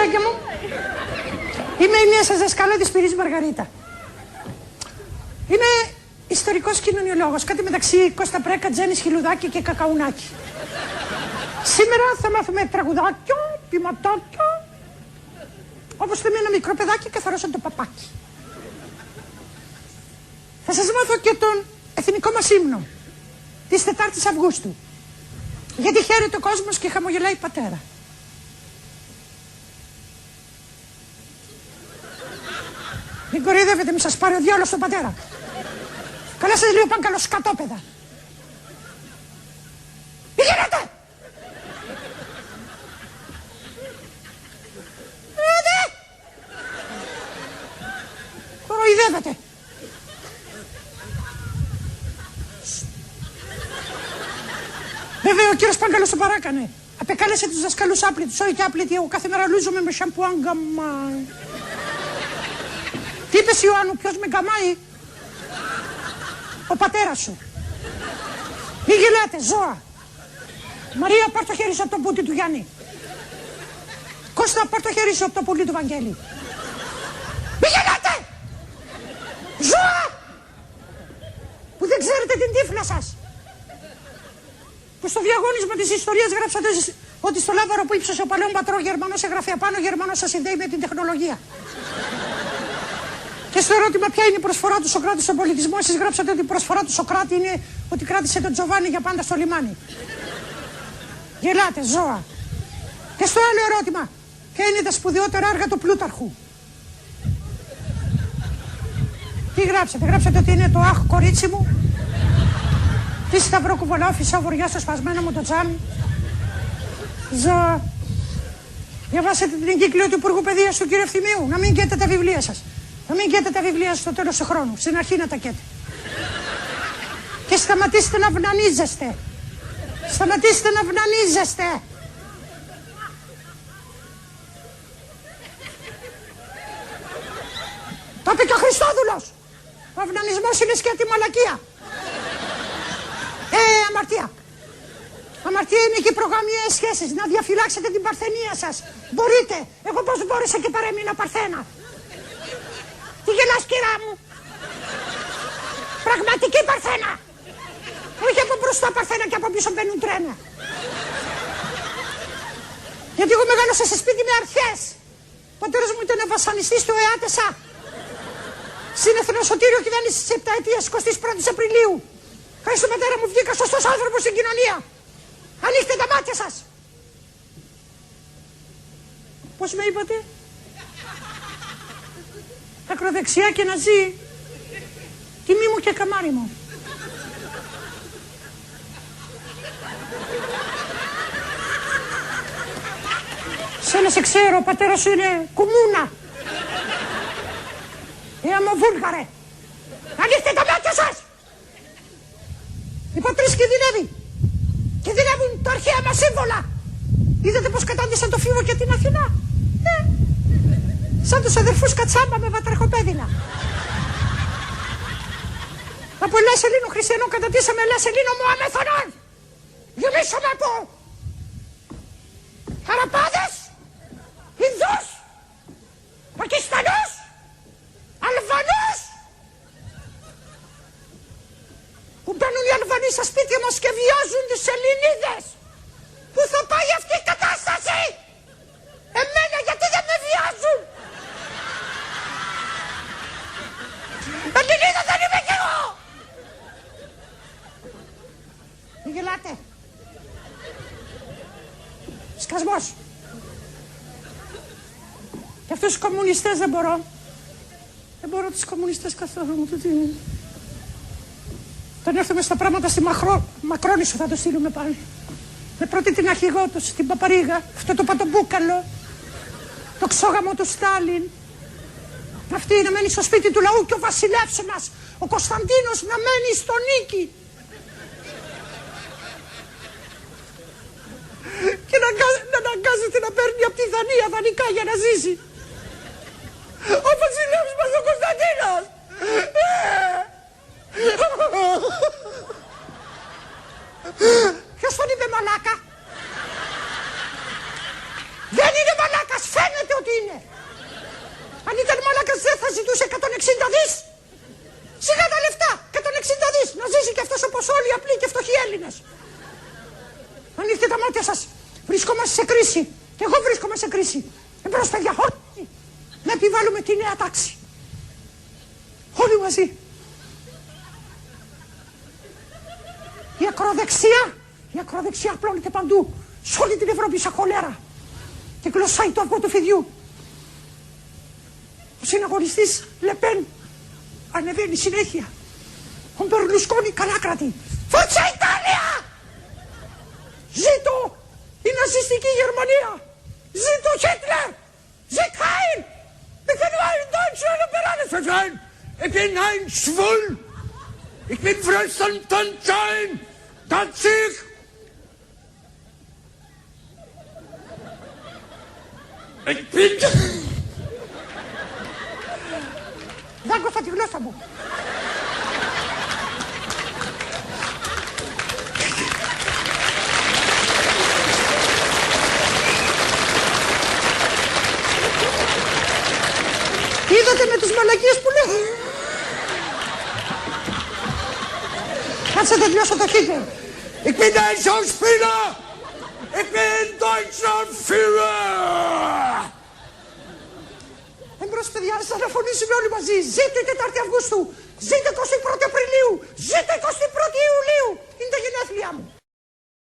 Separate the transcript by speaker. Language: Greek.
Speaker 1: Παιδάκια μου, είμαι η μία σας δασκάλα της Πυρής Μαργαρίτα. Είμαι ιστορικός κοινωνιολόγος, κάτι μεταξύ Κώστα Πρέκα, Τζένης Χιλουδάκη και Κακαουνάκη. Σήμερα θα μάθουμε τραγουδάκια, ποιηματάκια, όπως θέλει ένα μικρό παιδάκι καθαρό σαν το παπάκι. Θα σας μάθω και τον εθνικό μας ύμνο της 4ης Αυγούστου. Γιατί χαίρεται ο κόσμος και χαμογελάει η πατέρα. Μην κοροϊδεύετε, μη σας πάρει ο διάολος στον πατέρα. Καλά σας λέω, πάνε καλώς σκατόπεδα. Τι γίνεται! Κοροϊδεύετε. Βέβαια ο κύριος Πάγκαλος το παράκανε. Απεκάλεσε τους δασκαλούς άπλητους, όχι και άπλητοι, εγώ κάθε μέρα λούζομαι με σαμπουάν γκαμάι. Τι είπες Ιωάννου, ποιος με γκαμάει? Ο πατέρας σου. Μη γελάτε, ζώα. Μαρία, πάρ' το χέρι σου από το πούτι του Γιάννη. Κώστα, πάρ' το χέρι σου από το πουλί του Βαγγέλη. Μη γελάτε! Ζώα! Που δεν ξέρετε την τύφλα σας. Που στο διαγώνισμα της ιστορίας γράψατε ότι στο λάβαρο που ύψωσε ο παλαιόν πατρό Γερμανός έγραφε απάνω, Γερμανός σας συνδέει με την τεχνολογία. Και στο ερώτημα ποια είναι η προσφορά του Σοκράτη στον πολιτισμό, εσείς γράψατε ότι η προσφορά του Σοκράτη είναι ότι κράτησε τον Τζοβάνι για πάντα στο λιμάνι. Γελάτε, ζώα. Και στο άλλο ερώτημα, ποια είναι τα σπουδαιότερα έργα του Πλούταρχου? Τι γράψατε? Γράψατε ότι είναι το «Αχ, κορίτσι μου», «Τι σταυρό κουβολάω, φυσάω βοριά στο σπασμένο μου το τζάμι». Ζώα. Διαβάσετε την εγκύκλιο του Υπουργού Παιδείας του κ. Ευθυμίου. Να μην καίτε τα βιβλία σας. Να μην καίτε τα βιβλία σας στο τέλος του χρόνου. Στην αρχή να τα καίτε. Και σταματήστε να αυνανίζεστε. Σταματήστε να αυνανίζεστε. Το είπε και ο Χριστόδουλος. Ο αυνανισμός είναι σκέτη μαλακία. Αμαρτία. Αμαρτία είναι και προγαμιαίες σχέσεις. Να διαφυλάξετε την παρθενία σας. Μπορείτε. Εγώ πώς μπόρεσα και παρέμεινα παρθένα. Τι γελάς, κυρά μου? Πραγματική παρθένα. Όχι από μπροστά παρθένα και από πίσω μπαίνουν τρένα. Γιατί εγώ μεγάλωσα σε σπίτι με αρχές. Ο πατέρας μου ήταν βασανιστής του ΕΑΤΕΣΑ. Στην Εθνοσωτήριο κυβέρνηση της 7ετίας 21ης Απριλίου. Χάρη στον πατέρα μου βγήκα σωστός άνθρωπος στην κοινωνία. Ανοίχτε τα μάτια σας. Πώς με είπατε? Ακροδεξιά και ναζί. Τιμή μου και καμάρι μου. Σένα σε ξέρω, ο πατέρας σου είναι κουμούνα. Αμοβούλγαρε. Ανοίχτε τα μάτια σας. Η πατρίς κινδυνεύει. Κινδυνεύουν τα αρχαία μας σύμβολα. Είδατε πως κατάντησαν το φίβο και την Αθηνά? Σαν τους αδερφούς Κατσάμπα με βατραχοπέδιλα. Από Ελλάς Ελλήνων Χριστιανών κατατήσαμε Ελλάς Ελλήνων Μωαμεθανών. Γεμίσαμε από Αραπάδες, Ινδούς, Πακιστανούς, Αλβανούς. Που μπαίνουν οι Αλβανοί στα σπίτια μας και βιάζουν τις Ελληνίδες. Πού θα πάει αυτή η κατάσταση? Εμένα γιατί δεν με βιάζουν? Ελληνίδα δεν είμαι κι εγώ. Μη γελάτε. Σκασμός. Και αυτούς τους κομμουνιστές δεν μπορώ. Δεν μπορώ τους κομμουνιστές καθόλου μου. Όταν έρθουμε στα πράγματα στη Μακρόνισσο θα το στείλουμε πάλι. Με πρώτη την αρχηγό τους, την Παπαρίγα, αυτό το πατομπούκαλο, το ξόγαμο του Στάλιν. Αυτή να μένει στο σπίτι του λαού και ο βασιλεύς μας, ο Κωνσταντίνος, να μένει στο Νίκη. Και να αναγκάζεται να παίρνει από τη Δανία δανεικά για να ζήσει. Ο βασιλεύς μας ο Κωνσταντίνος. Ποιος τον είπε μαλάκα? Δεν είναι μαλάκας, φαίνεται ότι Έλληνες. Ανοίξτε τα μάτια σας. Βρισκόμαστε σε κρίση. Και εγώ βρίσκομαι σε κρίση. Εμπρός παιδιά, όλοι να επιβάλλουμε τη νέα τάξη. Όλοι μαζί. Η ακροδεξιά απλώνεται παντού. Σε όλη την Ευρώπη σαν χολέρα. Και γλωσσάει το αυγό του φιδιού. Ο συναγωνιστής Λεπέν ανεβαίνει συνέχεια. Ο Μπερλουσκόνη καλάκρατη. Φορτσα Ιταλία! Ζήτω η ναζιστική Γερμανία! Ζήτω Χίτλερ! Sie kein! Ich bin ein Deutscher Liberalismus sein! Ich bin ein Schwul! Ich bin fröstelnd und schein! Danzig! Ich bin... Δάγκωσα τη γλώσσα μου. Είδατε με τις μαλακίες που λέω. Κάτσε να τελειώσω το Χίτλερ. Ich bin ein Schauspieler. Ich bin deutscher Führer. Εμπρός παιδιά, σας να φωνήσουμε όλοι μαζί. Ζήτω η 4η Αυγούστου. Ζήτω 21η Απριλίου. Ζήτω 21η Ιουλίου. Είναι τα γενέθλιά μου.